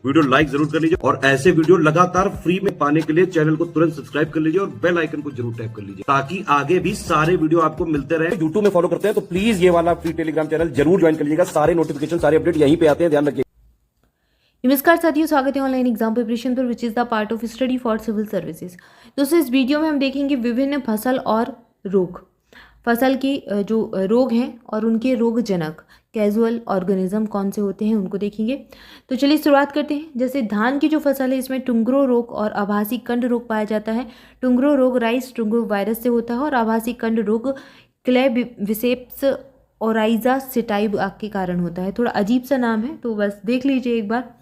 Video like जरूर कर लीजिए और ऐसे वीडियो लगातार फ्री में पाने के लिए चैनल को तुरंत सब्सक्राइब कर लीजिए और बेल आइकन को जरूर टैप कर लीजिए ताकि आगे भी सारे वीडियो आपको मिलते रहे। यूट्यूब में फॉलो करते हैं तो प्लीज ये वाला फ्री टेलीग्राम चैनल जरूर ज्वाइन कर लीजिएगा। सारे नोटिफिकेशन सारे अपडेट यहीं पे आते हैं, ध्यान रखिए। नमस्कार साथियों, स्वागत है ऑनलाइन एग्जाम प्रिपरेशन पर which is the part of study for civil services. दोस्तों, इस वीडियो में हम देखेंगे विभिन्न फसल और रोग, फसल की जो रोग हैं और उनके रोगजनक कैजुअल ऑर्गेनिज्म कौन से होते हैं उनको देखेंगे। तो चलिए शुरुआत करते हैं। जैसे धान की जो फसल है इसमें टुंगरो रोग और आभासी कंड रोग पाया जाता है। टुंगरो रोग राइस टुंगरो वायरस से होता है और आभासी कंड रोग क्लेबिसेप्स ओराइजा सिटाइब के कारण होता है। थोड़ा अजीब सा नाम है तो बस देख लीजिए एक बार।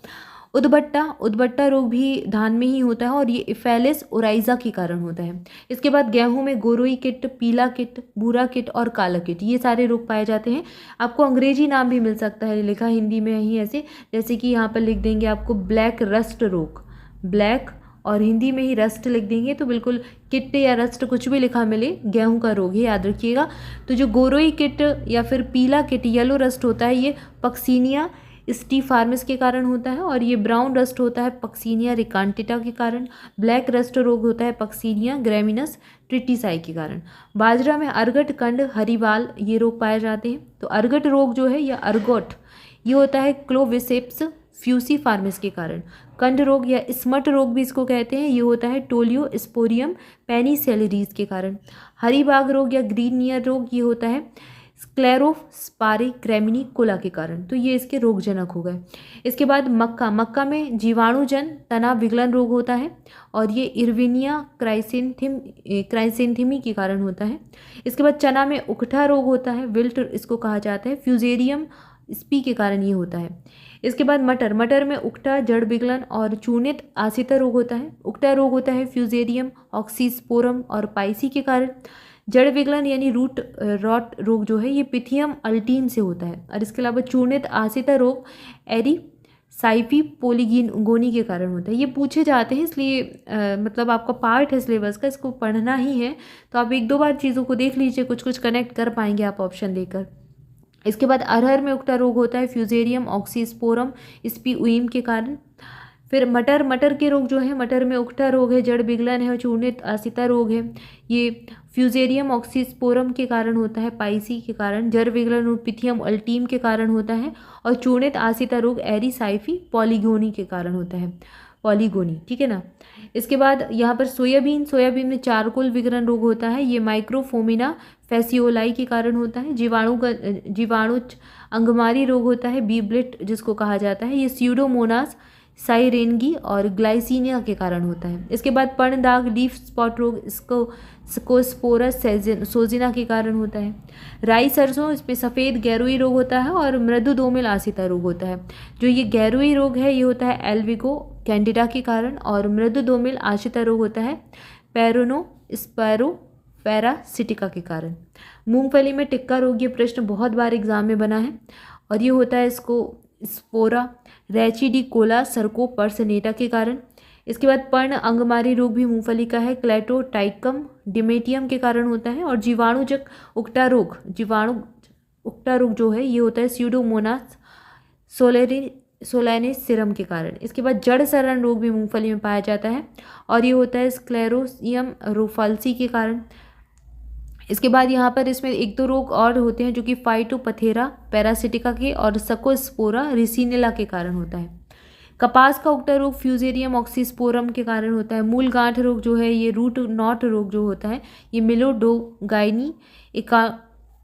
उदबट्टा रोग भी धान में ही होता है और ये इफेलिस ओराइजा के कारण होता है। इसके बाद गेहूं में गोरोई किट, पीला किट, भूरा किट और काला किट, ये सारे रोग पाए जाते हैं। आपको अंग्रेजी नाम भी मिल सकता है लिखा हिंदी में ही ऐसे, जैसे कि यहाँ पर लिख देंगे आपको ब्लैक रस्ट रोग, ब्लैक और हिंदी में ही रस्ट लिख देंगे तो बिल्कुल किट या रस्ट कुछ भी लिखा मिले गेहूं का रोग है, याद रखिएगा। तो जो गोरोई किट या फिर पीला किट येलो रस्ट होता है ये पक्सीनिया स्टीफार्मिस के कारण होता है और ये ब्राउन रस्ट होता है पक्सीनिया रिकांटिटा के कारण। ब्लैक रस्ट रोग होता है पक्सीनिया ग्रेमिनस ट्रिटिसाई के कारण। बाजरा में अर्गट कंड हरीबाल ये रोग पाए जाते हैं। तो अर्गट रोग जो है या अर्गोट ये होता है क्लोविसेप्स फ्यूसीफार्मिस के कारण। कंड रोग या स्मट रोग भी इसको कहते हैं, ये होता है टोलियो स्पोरियम पेनिसेलरीज के कारण। हरी बाग रोग या ग्रीन ईयर रोग ये होता है स्क्लेरोस्पारे क्रेमिनी कोला के कारण। तो ये इसके रोगजनक हो गए। इसके बाद मक्का में जीवाणुजन तना विगलन रोग होता है और ये इर्विनिया क्राइसेंथिमी के कारण होता है। इसके बाद चना में उकठा रोग होता है, विल्ट इसको कहा जाता है, फ्यूजेरियम स्पी के कारण ये होता है। इसके बाद मटर में उकटा जड़ विगलन और चूर्णित आसिता रोग होता है। उकटा रोग होता है फ्यूजेरियम ऑक्सीस्पोरम और पाइसी के कारण। जड़ विगलन यानी रूट रॉट रोग जो है ये पिथियम अल्टीन से होता है। और इसके अलावा चूर्णित आसिता रोग एरिसाइफी पोलीगोनी के कारण होता है। ये पूछे जाते हैं इसलिए मतलब आपका पार्ट है सिलेबस का, इसको पढ़ना ही है तो आप एक दो बार चीज़ों को देख लीजिए, कुछ कनेक्ट कर पाएंगे आप ऑप्शन देकर। इसके बाद अरहर में उकटा रोग होता है फ्यूजेरियम ऑक्सीस्पोरम स्पीउइम के कारण। फिर मटर के रोग जो है, मटर में उकठा रोग है, जड़ विगलन है और चूर्णित आसिता रोग है, ये फ्यूजेरियम ऑक्सीस्पोरम के कारण होता है, पाइसी के कारण। जड़ विगलन और पिथियम अल्टीम के कारण होता है और चूर्णित आसिता रोग एरिसाइफी पॉलीगोनी के कारण होता है, पॉलीगोनी, ठीक है ना। इसके बाद यहाँ पर सोयाबीन में चारकोल विगलन रोग होता है, ये माइक्रोफोमिना फैसियोलाई के कारण होता है। जीवाणु अंगमारी रोग होता है, बीब्लिट जिसको कहा जाता है, ये स्यूडोमोनास साइरेनगी और ग्लाइसीनिया के कारण होता है। इसके बाद पर्ण दाग लीफ स्पॉट रोग स्कोस्पोरस सोजिना के कारण होता है। राई सरसों इसमें सफ़ेद गैरुई रोग होता है और मृदु दोमिल आसिता रोग होता है। जो ये गैरुई रोग है ये होता है एल्विगो कैंडिडा के कारण और मृदु दोमिल आसिता रोग होता है पैरोनो स्पैरो पैरासिटिका के कारण। मूंगफली में टिक्का रोग, ये प्रश्न बहुत बार एग्जाम में बना है और ये होता है इसको स्पोरा रेचिडिकोला सर्कोपर्सनेटा के कारण। इसके बाद पर्ण अंगमारी रोग भी मूंगफली का है, क्लेटोटाइकम डिमेटियम के कारण होता है। और जीवाणुजक उकटा रोग जो है ये होता है स्यूडोमोनास सोलेनिस सिरम के कारण। इसके बाद जड़ सड़न रोग भी मूंगफली में पाया जाता है और ये होता है स्क्लेरोसियम रोफाल्सी के कारण। इसके बाद यहाँ पर इसमें एक दो रोग और होते हैं जो कि फाइटोपथेरा पैरासिटिका के और सकोस्पोरा रिसिनेला के कारण होता है। कपास का उकटा रोग फ्यूजेरियम ऑक्सीस्पोरम के कारण होता है। मूल गांठ रोग जो है ये रूट नॉट रोग जो होता है ये मिलोडोगाइनी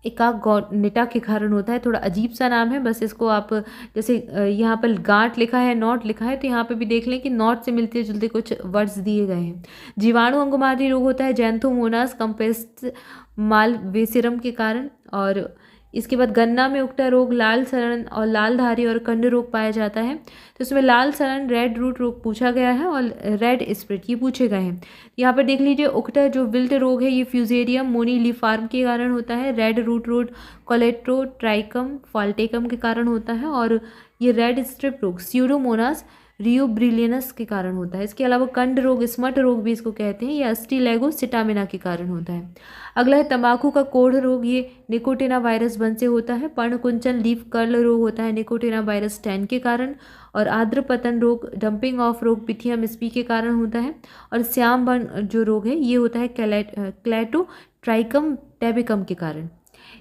एकागोनिटा के कारण होता है। थोड़ा अजीब सा नाम है, बस इसको आप जैसे यहाँ पर गांठ लिखा है नॉट लिखा है तो यहाँ पे भी देख लें कि नॉट से मिलते जुलते कुछ वर्ड्स दिए गए हैं। जीवाणु अंगमारी रोग होता है जैंथोमोनास कंपेस्ट मालवेसिरम के कारण। और इसके बाद गन्ना में उकटा रोग लाल सड़न और लाल धारी और कंड रोग पाया जाता है। तो इसमें लाल सड़न रेड रूट रोग पूछा गया है और रेड स्प्रेड ये पूछे गए हैं। यहाँ पर देख लीजिए उकटा जो विल्ट रोग है ये फ्यूजेरियम मोनीलिफार्म के कारण होता है। रेड रूट रोग कोलेट्रोट्राइकम फाल्टेकम के कारण होता है और ये रेड स्ट्रिप रोग स्यूडोमोनास रियोब्रिलियनस के कारण होता है। इसके अलावा कंड रोग, स्मट रोग भी इसको कहते हैं, या स्टिलेगोसिटामिना के कारण होता है। अगला है तंबाकू का कोढ़ रोग, ये निकोटिना वायरस वन से होता है। पर्णकुंचन लीफ कर्ल रोग होता है निकोटिना वायरस 10 के कारण। और आर्द्र पतन रोग, डंपिंग ऑफ रोग पिथियम स्पी के कारण होता है। और श्याम बन जो रोग है ये होता है क्लैटोट्राइकम टेबिकम के कारण।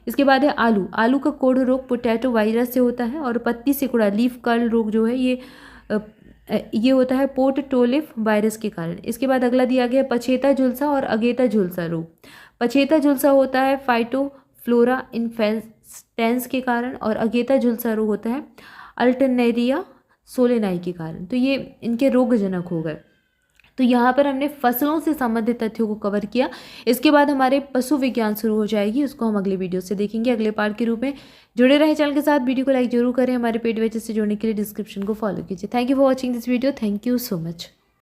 इसके बाद है आलू। आलू का कोढ़ रोग पोटैटो वायरस से होता है। और पत्ती सिकुड़ा लीफ कर्ल रोग जो है ये होता है पोर्टोलिफ वायरस के कारण। इसके बाद अगला दिया गया पछेता झुलसा और अगेता झुलसा रोग। पछेता झुलसा होता है फाइटोफ्लोरा इन्फेस्टेंस के कारण। और अगेता झुलसा रोग होता है अल्टरनेरिया सोलेनाई के कारण। तो ये इनके रोगजनक हो गए। तो यहाँ पर हमने फसलों से संबंधित तथ्यों को कवर किया। इसके बाद हमारे पशु विज्ञान शुरू हो जाएगी, उसको हम अगले वीडियो से देखेंगे अगले पार्ट के रूप में। जुड़े रहे चैनल के साथ, वीडियो को लाइक जरूर करें। हमारे पेड वैचेस से जुड़ने के लिए डिस्क्रिप्शन को फॉलो कीजिए। Thank you for watching this video. Thank you so much.